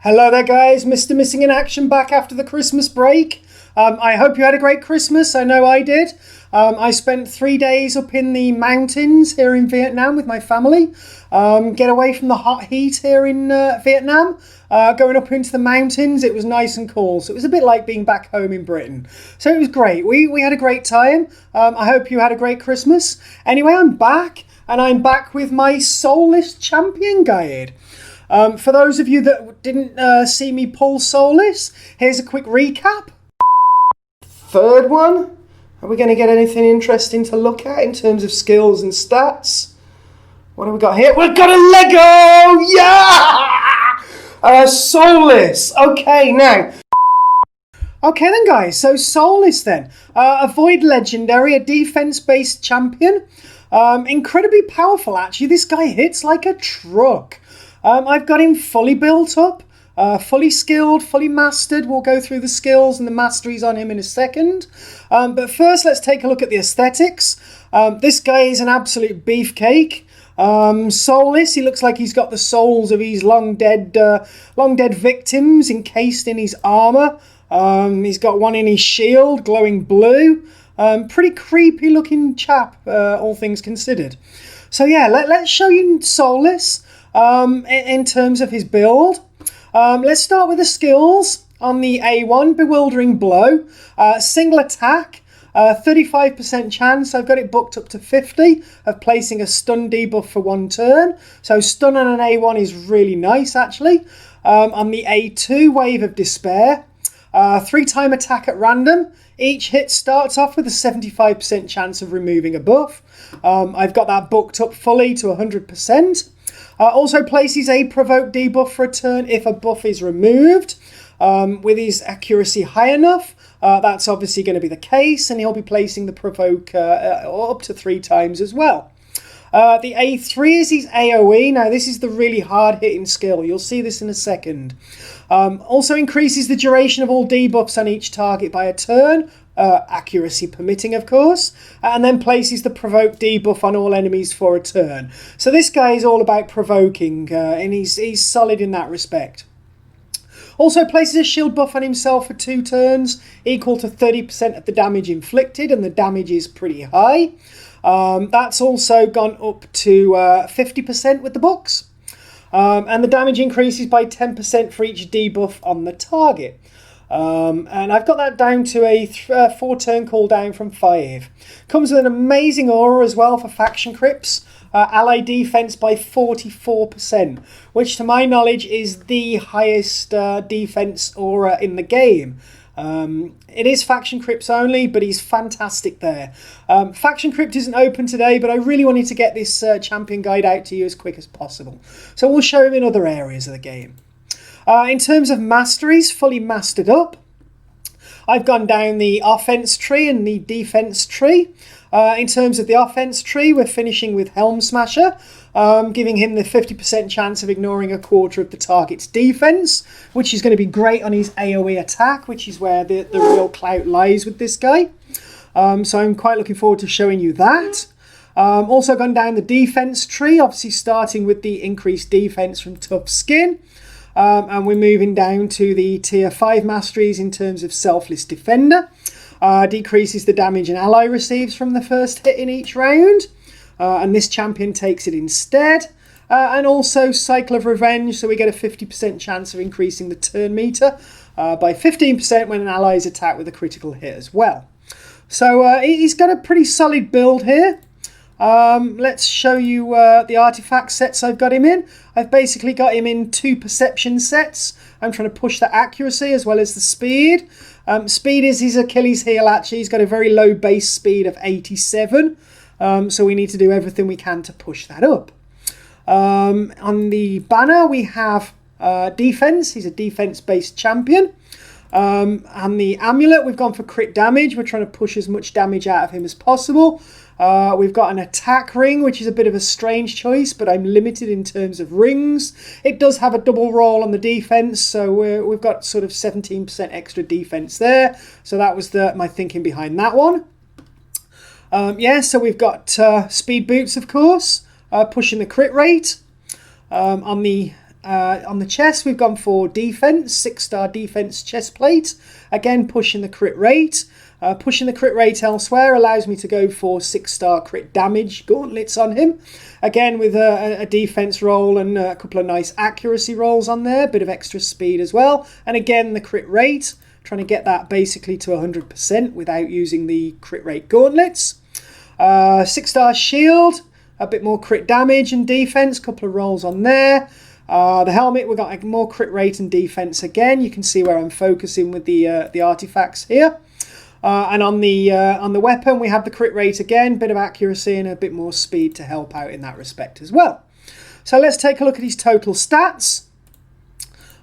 Hello there guys, Mr. Missing in Action back after the Christmas break. I hope you had a great Christmas, I know I did. I spent 3 days up in the mountains here in Vietnam with my family. Get away from the hot heat here in Vietnam. Going up into the mountains, it was nice and cool. So it was a bit like being back home in Britain. So it was great, we had a great time. I hope you had a great Christmas. Anyway, I'm back, and I'm back with my Soulless Champion Guide. For those of you that didn't see me pull Soulless, here's a quick recap. Third one, are we going to get anything interesting to look at in terms of skills and stats? What have we got here? We've got a Lego! Yeah! Soulless. Okay, now. Okay then guys, so Soulless then. A Void Legendary, a defense-based champion. Incredibly powerful actually. This guy hits like a truck. I've got him fully built up, fully skilled, fully mastered. We'll go through the skills and the masteries on him in a second. But first, let's take a look at the aesthetics. This guy is an absolute beefcake. Soulless, he looks like he's got the souls of his long dead victims encased in his armour. He's got one in his shield, glowing blue. Pretty creepy looking chap, all things considered. So yeah, let's show you Soulless. In terms of his build, let's start with the skills. On the A1, Bewildering Blow, single attack, 35% chance. I've got it booked up to 50 of placing a stun debuff for 1 turn. So stun on an A1 is really nice actually. On the A2, Wave of Despair, 3-time attack at random. Each hit starts off with a 75% chance of removing a buff. I've got that booked up fully to 100%. Also places a provoke debuff for a turn if a buff is removed. With his accuracy high enough, that's obviously going to be the case, and he'll be placing the provoke up to 3 times as well. The A3 is his AoE. Now this is the really hard hitting skill. You'll see this in a second. Also increases the duration of all debuffs on each target by a turn. Accuracy permitting, of course, and then places the provoke debuff on all enemies for a turn. So this guy is all about provoking, and he's solid in that respect. Also places a shield buff on himself for 2 turns, equal to 30% of the damage inflicted, and the damage is pretty high. That's also gone up to 50% with the books. And the damage increases by 10% for each debuff on the target. And I've got that down to a 4-turn cooldown from 5. Comes with an amazing aura as well for faction crypts. Ally defense by 44%, which to my knowledge is the highest defense aura in the game. It is faction crypts only, but he's fantastic there. Faction crypt isn't open today, but I really wanted to get this champion guide out to you as quick as possible. So we'll show him in other areas of the game. In terms of masteries, fully mastered up. I've gone down the offense tree and the defense tree. In terms of the offense tree, we're finishing with Helm Smasher, giving him the 50% chance of ignoring a quarter of the target's defense, which is going to be great on his AoE attack, which is where the real clout lies with this guy. So I'm quite looking forward to showing you that. Also gone down the defense tree, obviously starting with the increased defense from Tough Skin. And we're moving down to the tier 5 masteries in terms of Selfless Defender. Decreases the damage an ally receives from the first hit in each round. And this champion takes it instead. And also Cycle of Revenge, so we get a 50% chance of increasing the turn meter by 15% when an ally is attacked with a critical hit as well. So he's got a pretty solid build here. Let's show you the artifact sets I've got him in. I've basically got him in 2 perception sets. I'm trying to push the accuracy as well as the speed. Speed is his Achilles heel actually. He's got a very low base speed of 87. So we need to do everything we can to push that up. On the banner we have defense. He's a defense based champion. And the amulet, we've gone for crit damage. We're trying to push as much damage out of him as possible. We've got an attack ring, which is a bit of a strange choice, but I'm limited in terms of rings. It does have a double roll on the defense, so we've got sort of 17% extra defense there. So that was my thinking behind that one. Yeah, so we've got speed boots, of course, pushing the crit rate. On the On the chest, we've gone for defense, 6-star defense chest plate. Again, pushing the crit rate. Pushing the crit rate elsewhere allows me to go for 6-star crit damage gauntlets on him. Again, with a defense roll and a couple of nice accuracy rolls on there. Bit of extra speed as well. And again, the crit rate. Trying to get that basically to 100% without using the crit rate gauntlets. 6-star shield. A bit more crit damage and defense. Couple of rolls on there. The helmet, we've got more crit rate and defense again. You can see where I'm focusing with the artifacts here. And on the weapon, we have the crit rate again, bit of accuracy and a bit more speed to help out in that respect as well. So let's take a look at his total stats.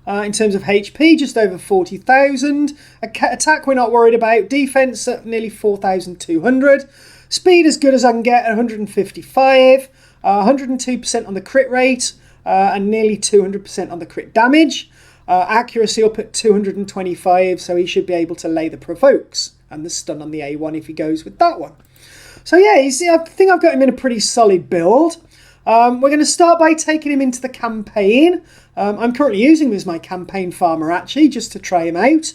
In terms of HP, just over 40,000. Attack, we're not worried about. Defense at nearly 4,200. Speed as good as I can get at 155. 102% on the crit rate. And nearly 200% on the crit damage. Accuracy up at 225, so he should be able to lay the provokes and the stun on the A1 if he goes with that one. So yeah, I think I've got him in a pretty solid build. We're going to start by taking him into the campaign. I'm currently using him as my campaign farmer actually, just to try him out.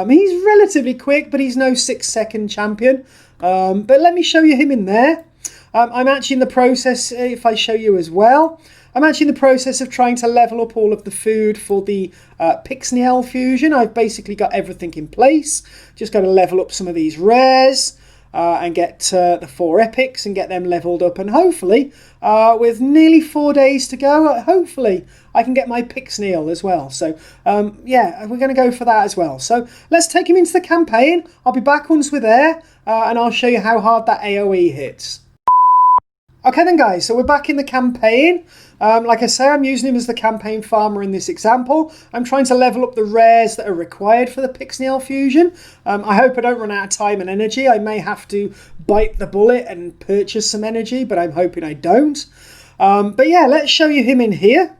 He's relatively quick, but he's no 6-second champion. But let me show you him in there. I'm actually in the process, if I show you as well, I'm actually in the process of trying to level up all of the food for the Pixniel fusion. I've basically got everything in place. Just got to level up some of these rares and get the 4 epics and get them leveled up. And hopefully, with nearly 4 days to go, hopefully I can get my Pixniel as well. So yeah, we're going to go for that as well. So let's take him into the campaign. I'll be back once we're there and I'll show you how hard that AoE hits. Okay then guys, so we're back in the campaign. Like I say, I'm using him as the campaign farmer in this example. I'm trying to level up the rares that are required for the Pixniel fusion. I hope I don't run out of time and energy. I may have to bite the bullet and purchase some energy, but I'm hoping I don't. But yeah, let's show you him in here.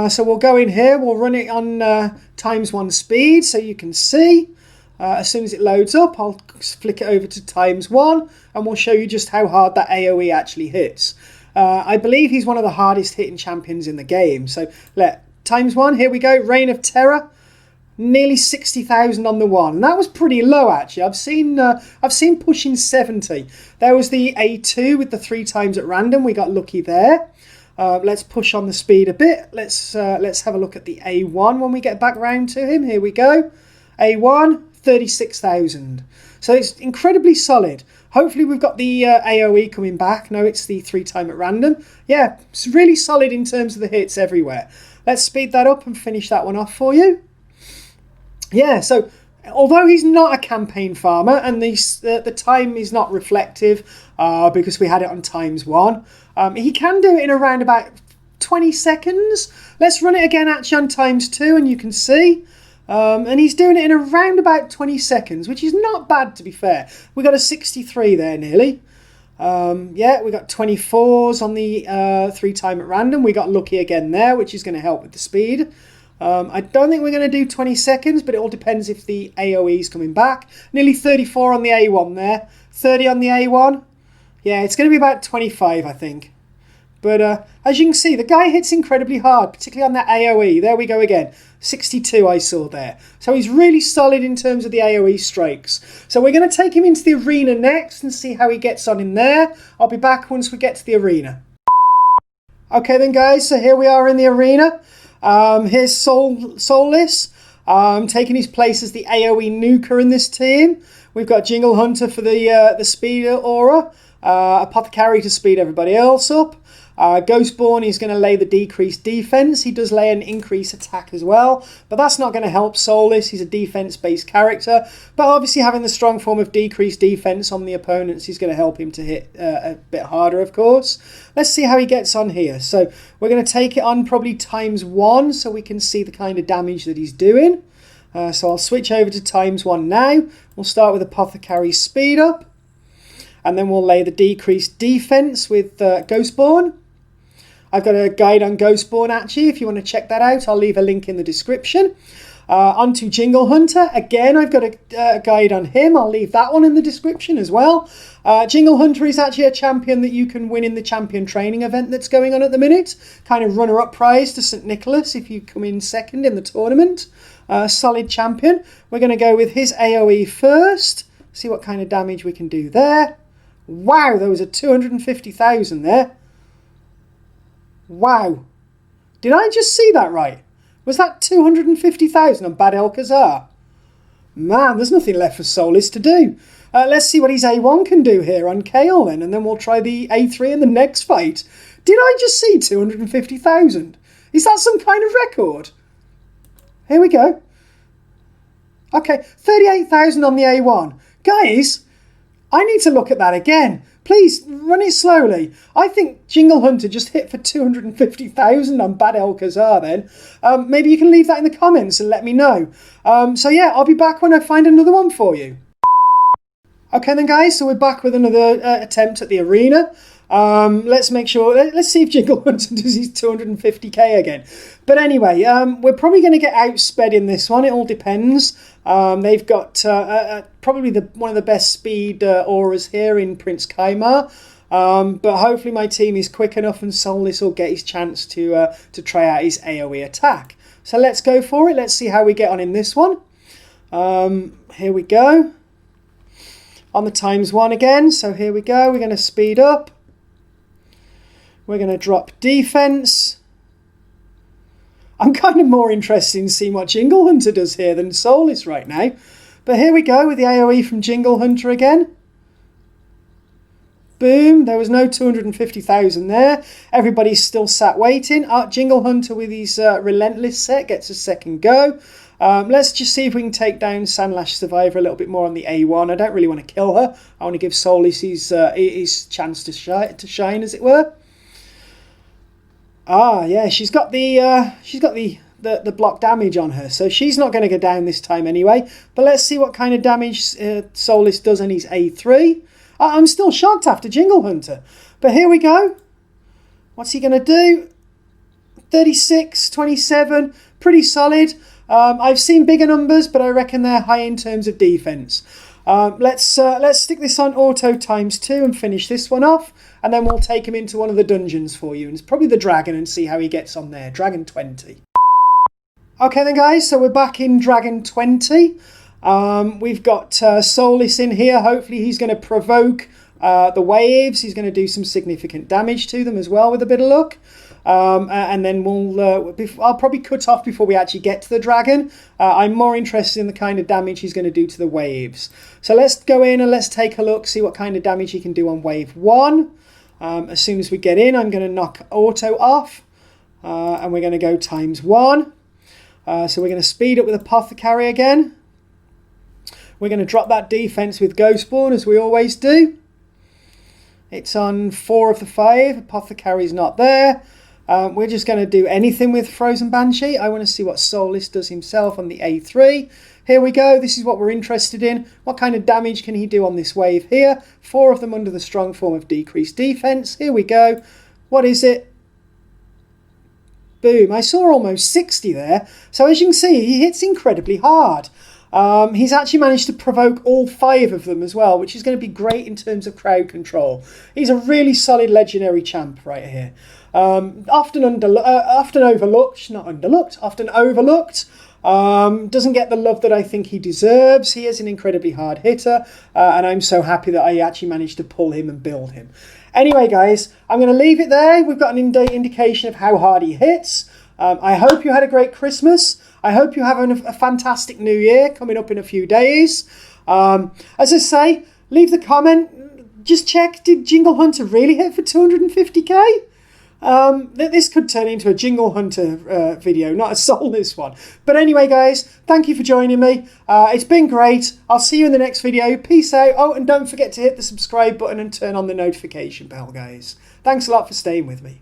So we'll go in here, we'll run it on ×1 speed so you can see. As soon as it loads up, I'll flick it over to ×1 and we'll show you just how hard that AoE actually hits. I believe he's one of the hardest hitting champions in the game. So ×1, here we go, Reign of Terror, nearly 60,000 on the one. And that was pretty low actually. I've seen pushing 70. There was the A2 with the 3 times at random. We got lucky there. Let's push on the speed a bit. Let's have a look at the A1 when we get back round to him. Here we go. A1, 36,000. So it's incredibly solid. Hopefully we've got the AoE coming back. No, it's the 3 time at random. Yeah, it's really solid in terms of the hits everywhere. Let's speed that up and finish that one off for you. Yeah, so although he's not a campaign farmer and the time is not reflective because we had it on ×1, he can do it in around about 20 seconds. Let's run it again actually on ×2 and you can see. And he's doing it in around about 20 seconds, which is not bad to be fair. We got a 63 there nearly. Yeah, we got 24s on the 3 time at random. We got lucky again there, which is going to help with the speed. I don't think we're going to do 20 seconds, but it all depends if the AoE is coming back. Nearly 34 on the A1 there. 30 on the A1. Yeah, it's going to be about 25, I think. But as you can see, the guy hits incredibly hard, particularly on that AoE. There we go again. 62 I saw there. So he's really solid in terms of the AoE strikes. So we're going to take him into the arena next and see how he gets on in there. I'll be back once we get to the arena. Okay then guys, so here we are in the arena. Here's Soulless, taking his place as the AoE nuker in this team. We've got Jingle Hunter for the speed aura. Apothecary to speed everybody else up. Ghostborn is going to lay the decreased defense. He does lay an increased attack as well, but that's not going to help Soulless. He's a defense-based character, but obviously having the strong form of decreased defense on the opponents is going to help him to hit a bit harder, of course. Let's see how he gets on here. So we're going to take it on probably ×1 so we can see the kind of damage that he's doing. So I'll switch over to ×1 now. We'll start with Apothecary speed up, and then we'll lay the decreased defense with Ghostborn. I've got a guide on Ghostborn actually, if you want to check that out. I'll leave a link in the description. Onto Jingle Hunter. Again, I've got a guide on him. I'll leave that one in the description as well. Jingle Hunter is actually a champion that you can win in the champion training event that's going on at the minute. Kind of runner-up prize to St. Nicholas if you come in second in the tournament. Solid champion. We're going to go with his AoE first. See what kind of damage we can do there. Wow, there was a 250,000 there. Wow. Did I just see that right? Was that 250,000 on Bad Alcazar? Man, there's nothing left for Soulless to do. Let's see what his A1 can do here on Kale then, and then we'll try the A3 in the next fight. Did I just see 250,000? Is that some kind of record? Here we go. Okay, 38,000 on the A1. Guys, I need to look at that again. Please, run it slowly. I think Jingle Hunter just hit for 250,000 on Bad Alcazar then. Maybe you can leave that in the comments and let me know. So yeah, I'll be back when I find another one for you. Okay then guys, so we're back with another attempt at the arena. Let's make sure, let's see if Jingle Hunter does his 250k again. But anyway, we're probably going to get outsped in this one. It all depends. They've got probably one of the best speed auras here in Prince Kaimar. But hopefully my team is quick enough and Soulless will get his chance to try out his AoE attack. So let's go for it. Let's see how we get on in this one. Here we go. On the ×1 again. So here we go. We're going to speed up. We're going to drop defense. I'm kind of more interested in seeing what Jingle Hunter does here than Soulless right now. But here we go with the AoE from Jingle Hunter again. Boom. There was no 250,000 there. Everybody's still sat waiting. Jingle Hunter with his Relentless set gets a second go. Let's just see if we can take down Sandlash Survivor a little bit more on the A1. I don't really want to kill her. I want to give Soulless his chance to shine, as it were. Ah, yeah, she's got the block damage on her, so she's not going to go down this time anyway. But let's see what kind of damage Soulless does on his A3. I'm still shocked after Jingle Hunter, but here we go. What's he going to do? 36, 27, pretty solid. I've seen bigger numbers, but I reckon they're high in terms of defense. Let's stick this on auto ×2 and finish this one off, and then we'll take him into one of the dungeons for you, and it's probably the dragon, and see how he gets on there. Dragon 20. Okay then guys, so we're back in Dragon 20. We've got Soulless in here. Hopefully he's going to provoke the waves. He's going to do some significant damage to them as well with a bit of luck. And then I'll probably cut off before we actually get to the dragon. I'm more interested in the kind of damage he's going to do to the waves. So let's go in and let's take a look, see what kind of damage he can do on wave 1. As soon as we get in, I'm going to knock auto off. And we're going to go ×1. So we're going to speed up with Apothecary again. We're going to drop that defense with Ghostborn, as we always do. It's on 4 of the 5. Apothecary's not there. We're just going to do anything with Frozen Banshee. I want to see what Soulless does himself on the A3. Here we go. This is what we're interested in. What kind of damage can he do on this wave here? 4 of them under the strong form of decreased defense. Here we go. What is it? Boom. I saw almost 60 there. So as you can see, he hits incredibly hard. He's actually managed to provoke all 5 of them as well, which is going to be great in terms of crowd control. He's a really solid legendary champ right here. Often overlooked. Doesn't get the love that I think he deserves. He is an incredibly hard hitter, and I'm so happy that I actually managed to pull him and build him. Anyway, guys, I'm going to leave it there. We've got an indication of how hard he hits. I hope you had a great Christmas. I hope you have a fantastic New Year coming up in a few days. As I say, leave the comment. Just check, did Jingle Hunter really hit for 250k? This could turn into a Jingle Hunter video, not a Soulless one. But anyway, guys, thank you for joining me. It's been great. I'll see you in the next video. Peace out. Oh, and don't forget to hit the subscribe button and turn on the notification bell, guys. Thanks a lot for staying with me.